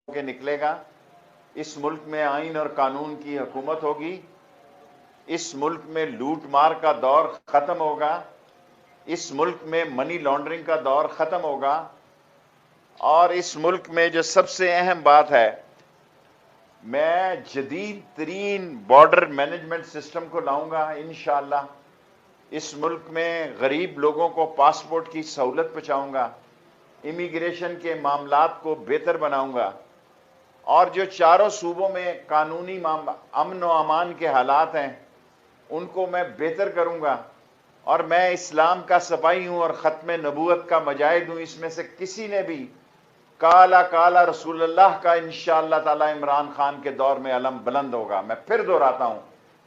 کے نکلے گا. اس ملک میں آئین اور قانون کی حکومت ہوگی. اس ملک میں لوٹ مار کا دور ختم ہوگا. اس ملک میں منی لانڈرنگ کا دور ختم ہوگا. اور اس ملک میں جو سب سے اہم بات ہے، میں جدید ترین بارڈر مینجمنٹ سسٹم کو لاؤں گا انشاءاللہ. اس ملک میں غریب لوگوں کو پاسپورٹ کی سہولت پہنچاؤں گا. امیگریشن کے معاملات کو بہتر بناؤں گا. اور جو چاروں صوبوں میں قانونی امن و امان کے حالات ہیں ان کو میں بہتر کروں گا. اور میں اسلام کا سپاہی ہوں اور ختم نبوت کا مجاہد ہوں. اس میں سے کسی نے بھی کالا کالا رسول اللہ کا انشاءاللہ تعالی عمران خان کے دور میں علم بلند ہوگا. میں پھر دہراتا ہوں،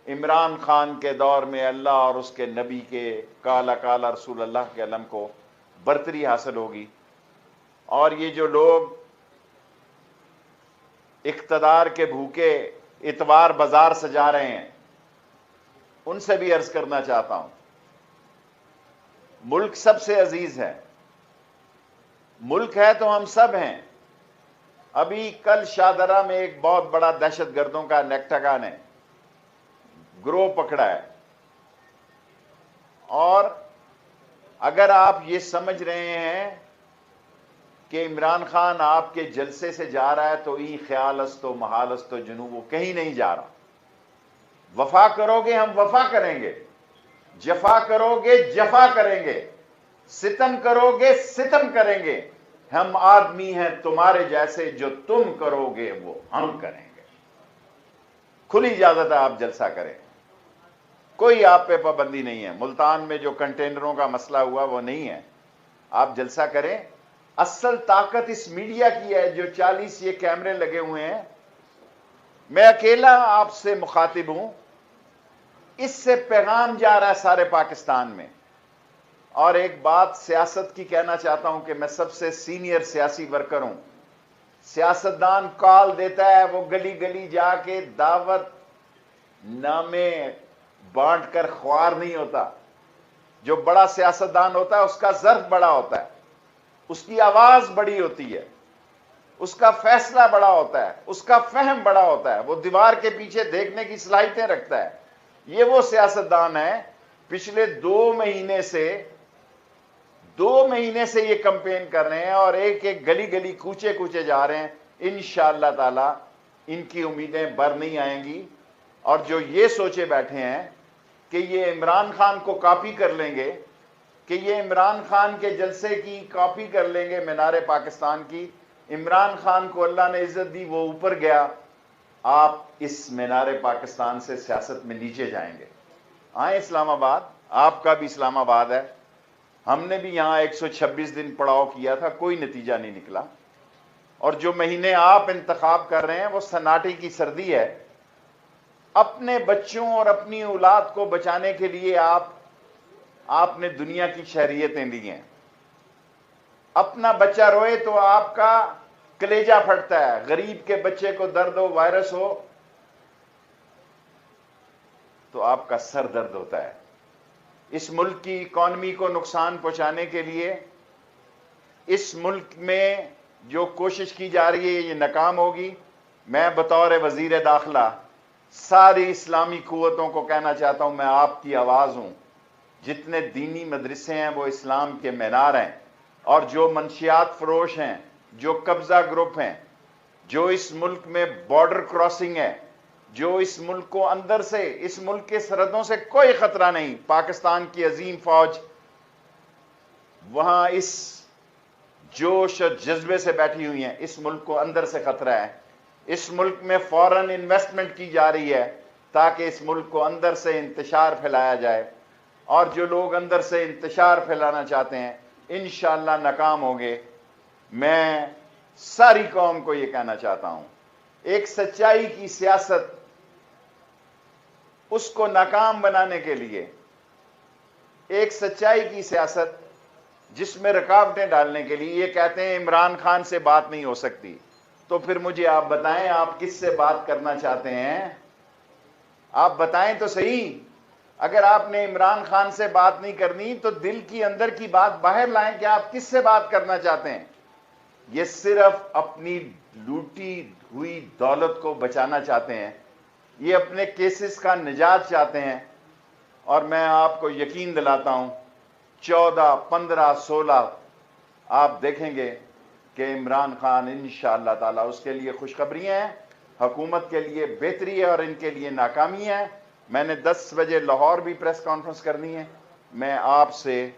عمران خان کے دور میں اللہ اور اس کے نبی کے کالا کالا رسول اللہ کے علم کو برتری حاصل ہوگی. اور یہ جو لوگ اقتدار کے بھوکے اتوار بازار سجا رہے ہیں ان سے بھی عرض کرنا چاہتا ہوں، ملک سب سے عزیز ہے. ملک ہے تو ہم سب ہیں. ابھی کل شاہدرہ میں ایک بہت بڑا دہشت گردوں کا نیکٹگا نے گروہ پکڑا ہے. اور اگر آپ یہ سمجھ رہے ہیں کہ عمران خان آپ کے جلسے سے جا رہا ہے تو ای خیال است و محال است و جنوب، وہ کہیں نہیں جا رہا. وفا کرو گے ہم وفا کریں گے، جفا کرو گے جفا کریں گے، ستم کرو گے ستم کریں گے. ہم آدمی ہیں تمہارے جیسے، جو تم کرو گے وہ ہم کریں گے. کھلی اجازت ہے، آپ جلسہ کریں، کوئی آپ پہ پابندی نہیں ہے. ملتان میں جو کنٹینروں کا مسئلہ ہوا وہ نہیں ہے، آپ جلسہ کریں. اصل طاقت اس میڈیا کی ہے، جو 40 یہ کیمرے لگے ہوئے ہیں. میں اکیلا آپ سے مخاطب ہوں، اس سے پیغام جا رہا ہے سارے پاکستان میں. اور ایک بات سیاست کی کہنا چاہتا ہوں کہ میں سب سے سینئر سیاسی ورکر ہوں. سیاستدان کال دیتا ہے، وہ گلی گلی جا کے دعوت نامے بانٹ کر خوار نہیں ہوتا. جو بڑا سیاستدان ہوتا ہے اس کا ظرف بڑا ہوتا ہے، اس کی آواز بڑی ہوتی ہے، اس کا فیصلہ بڑا ہوتا ہے، اس کا فہم بڑا ہوتا ہے، وہ دیوار کے پیچھے دیکھنے کی صلاحیتیں رکھتا ہے. یہ وہ سیاستدان ہے. پچھلے 2 مہینے سے یہ کمپین کر رہے ہیں اور ایک ایک گلی گلی کوچے کوچے جا رہے ہیں. انشاءاللہ تعالی ان کی امیدیں بر نہیں آئیں گی. اور جو یہ سوچے بیٹھے ہیں کہ یہ عمران خان کو کاپی کر لیں گے، کہ یہ عمران خان کے جلسے کی کاپی کر لیں گے مینار پاکستان کی، عمران خان کو اللہ نے عزت دی، وہ اوپر گیا، آپ اس مینار پاکستان سے سیاست میں نیچے جائیں گے. آئیں اسلام آباد، آپ کا بھی اسلام آباد ہے. ہم نے بھی یہاں 126 دن پڑاؤ کیا تھا، کوئی نتیجہ نہیں نکلا. اور جو مہینے آپ انتخاب کر رہے ہیں وہ سناٹے کی سردی ہے. اپنے بچوں اور اپنی اولاد کو بچانے کے لیے آپ نے دنیا کی شہریتیں دی ہیں. اپنا بچہ روئے تو آپ کا کلیجہ پھٹتا ہے، غریب کے بچے کو درد ہو، وائرس ہو تو آپ کا سر درد ہوتا ہے. اس ملک کی اکانومی کو نقصان پہنچانے کے لیے اس ملک میں جو کوشش کی جا رہی ہے یہ ناکام ہوگی. میں بطور وزیر داخلہ ساری اسلامی قوتوں کو کہنا چاہتا ہوں، میں آپ کی آواز ہوں. جتنے دینی مدرسے ہیں وہ اسلام کے مینار ہیں. اور جو منشیات فروش ہیں، جو قبضہ گروپ ہیں، جو اس ملک میں بارڈر کراسنگ ہے، جو اس ملک کو اندر سے، اس ملک کے سرحدوں سے کوئی خطرہ نہیں، پاکستان کی عظیم فوج وہاں اس جوش اور جذبے سے بیٹھی ہوئی ہیں. اس ملک کو اندر سے خطرہ ہے. اس ملک میں فورن انویسٹمنٹ کی جا رہی ہے تاکہ اس ملک کو اندر سے انتشار پھیلایا جائے. اور جو لوگ اندر سے انتشار پھیلانا چاہتے ہیں انشاءاللہ ناکام ہوں گے. میں ساری قوم کو یہ کہنا چاہتا ہوں، ایک سچائی کی سیاست، اس کو ناکام بنانے کے لیے ایک سچائی کی سیاست جس میں رکاوٹیں ڈالنے کے لیے یہ کہتے ہیں عمران خان سے بات نہیں ہو سکتی. تو پھر مجھے آپ بتائیں آپ کس سے بات کرنا چاہتے ہیں؟ آپ بتائیں تو صحیح. اگر آپ نے عمران خان سے بات نہیں کرنی تو دل کی اندر کی بات باہر لائیں کہ آپ کس سے بات کرنا چاہتے ہیں. یہ صرف اپنی لوٹی ہوئی دولت کو بچانا چاہتے ہیں، یہ اپنے کیسز کا نجات چاہتے ہیں، اور میں آپ کو یقین دلاتا ہوں 14، 15، 16 آپ دیکھیں گے کہ عمران خان انشاءاللہ تعالیٰ، اس کے لیے خوشخبریاں ہیں، حکومت کے لیے بہتری ہے اور ان کے لیے ناکامی ہے۔ میں نے 10 بجے لاہور بھی پریس کانفرنس کرنی ہے، میں آپ سے